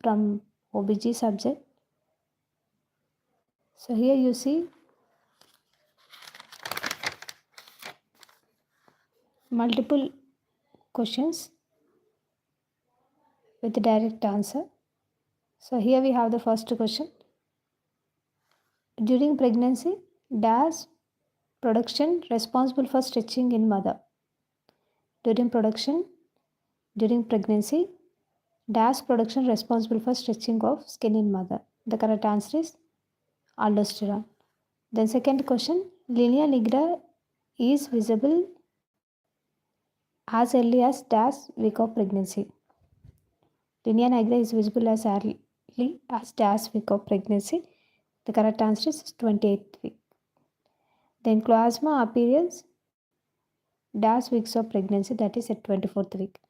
from OBG subject. So here you see multiple questions with direct answer. So here we have the first question. During pregnancy, dash production responsible for stretching in mother. During pregnancy, dash production responsible for stretching of skin in mother. The correct answer is aldosterone. Then second question, linea nigra is visible as early as dash week of pregnancy. Linea nigra is visible as early as dash week of pregnancy. The correct answer is 28th week. Then chloasma appearance dash weeks of pregnancy, that is at 24th week.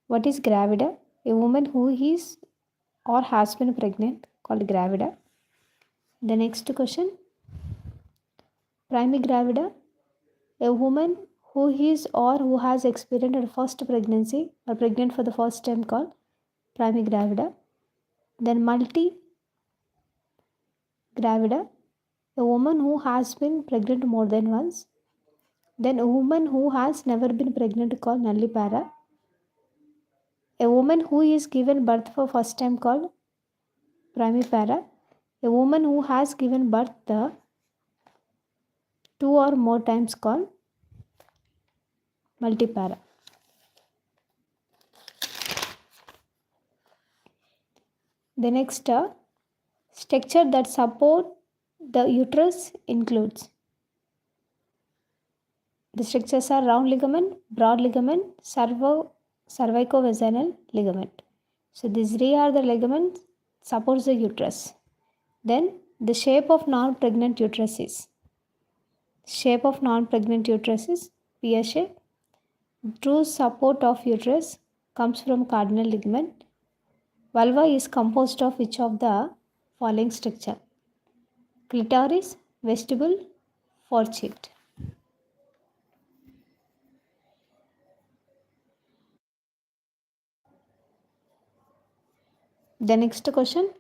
What is gravida? A woman who is or has been pregnant called gravida. The next question, primigravida, a woman who is or who has experienced her first pregnancy or pregnant for the first time called primigravida. Then multigravida, a woman who has been pregnant more than once. Then a woman who has never been pregnant called nullipara. A woman who is given birth for first time called primipara. A woman who has given birth 2 or more times called multipara. The next structure that support the uterus includes. The structures are round ligament, broad ligament, cervicovaginal ligament. So these three are the ligaments supports the uterus. Then the shape of non-pregnant uterus is. Shape of non-pregnant uterus is pear shape. True support of uterus comes from cardinal ligament. Vulva is composed of which of the following structure? Clitoris, vestibule, foresheet. The next question,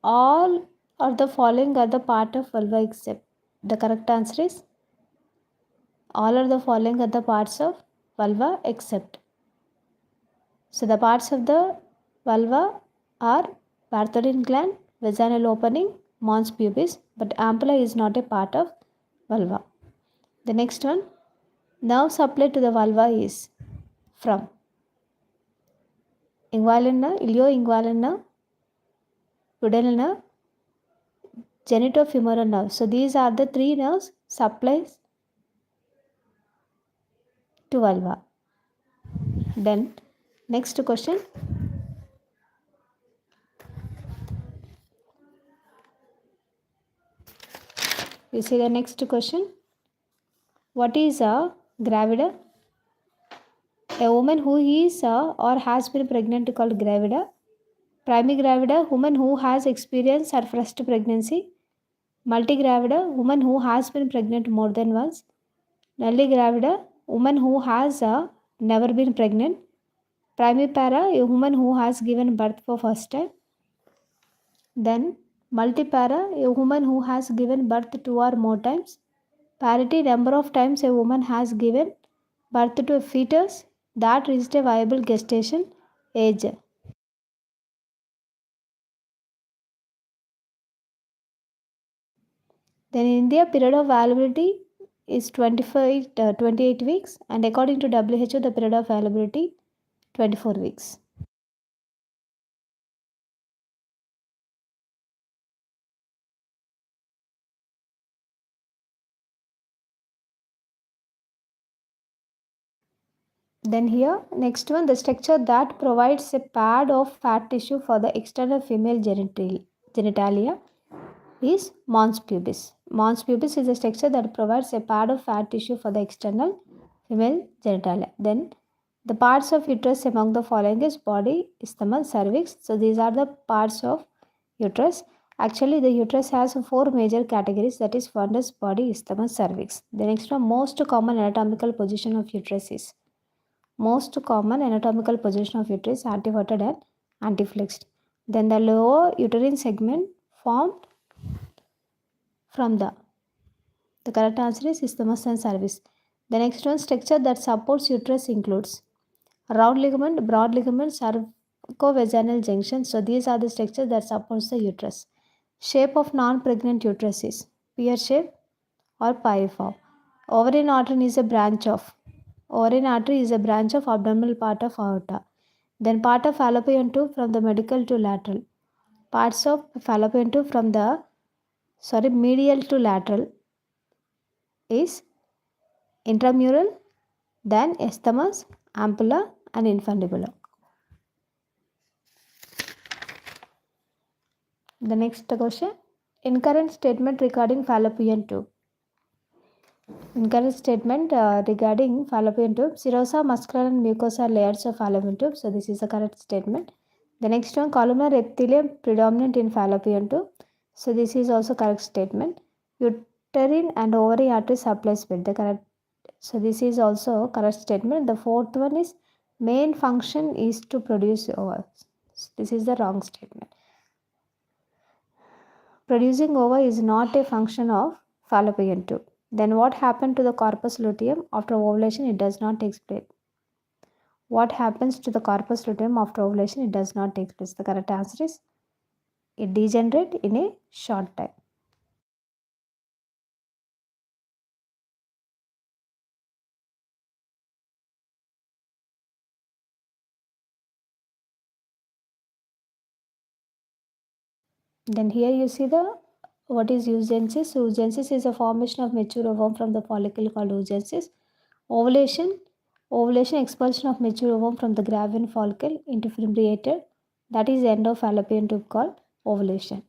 all of the following are the part of vulva except. The correct answer is all of the following are the parts of vulva except. So the parts of the vulva are Bartholin gland, vaginal opening, mons pubis, but ampulla is not a part of vulva. The next one, nerve supply to the vulva is from inguinal nerve, ilioinguinal nerve, duodenal nerve, genitofemoral nerve. So these are the three nerves supplies to vulva. Then next question, we see the next question. What is a gravida? A woman who is or has been pregnant called gravida. Primigravida, woman who has experienced her first pregnancy. Multigravida, woman who has been pregnant more than once. Nulligravida, woman who has never been pregnant. Primipara, a woman who has given birth for first time. Then multipara, a woman who has given birth 2 or more times. Parity, number of times a woman has given birth to a fetus that reached a viable gestation age. Then in India, period of availability is 28 weeks, and according to WHO, the period of availability 24 weeks. Then here, next one, the structure that provides a pad of fat tissue for the external female genitalia is mons pubis. Mons pubis is a structure that provides a pad of fat tissue for the external female genitalia. Then the parts of uterus among the following is body, isthmus, cervix. So these are the parts of uterus. Actually, the uterus has 4 major categories, that is fundus, body, isthmus, cervix. The next one, most common anatomical position of uterus is. Most common anatomical position of uterus anteverted and anteflexed. Then the lower uterine segment formed from the correct answer is isthmus and cervix. The next one, structure that supports uterus includes round ligament, broad ligament, cervicovaginal junction. So these are the structures that supports the uterus. Shape of non-pregnant uterus is pear shape or pie-form. Ovarian artery is a branch of abdominal part of aorta. Then part of fallopian tube from the medial to lateral. Parts of fallopian tube from the medial to lateral is intramural, then isthmus, ampulla and infundibulum. The next question, incorrect statement regarding fallopian tube. Incorrect statement regarding fallopian tube. Serosa, muscular and mucosa are layers of fallopian tube. So this is the correct statement. The next one, columnar epithelium predominant in fallopian tube. So this is also correct statement. Uterine and ovary artery supplies with the correct. So this is also correct statement. The fourth one is main function is to produce ova. This is the wrong statement. Producing ova is not a function of fallopian tube. Then what happened to the corpus luteum after ovulation? It does not take place. What happens to the corpus luteum after ovulation? It does not take place. The correct answer is it degenerates in a short time. Then here you see the what is oogenesis. Oogenesis is a formation of mature ovum from the follicle called oogenesis. Ovulation expulsion of mature ovum from the gravid follicle into fibrinated. That is the end of fallopian tube called ovulation.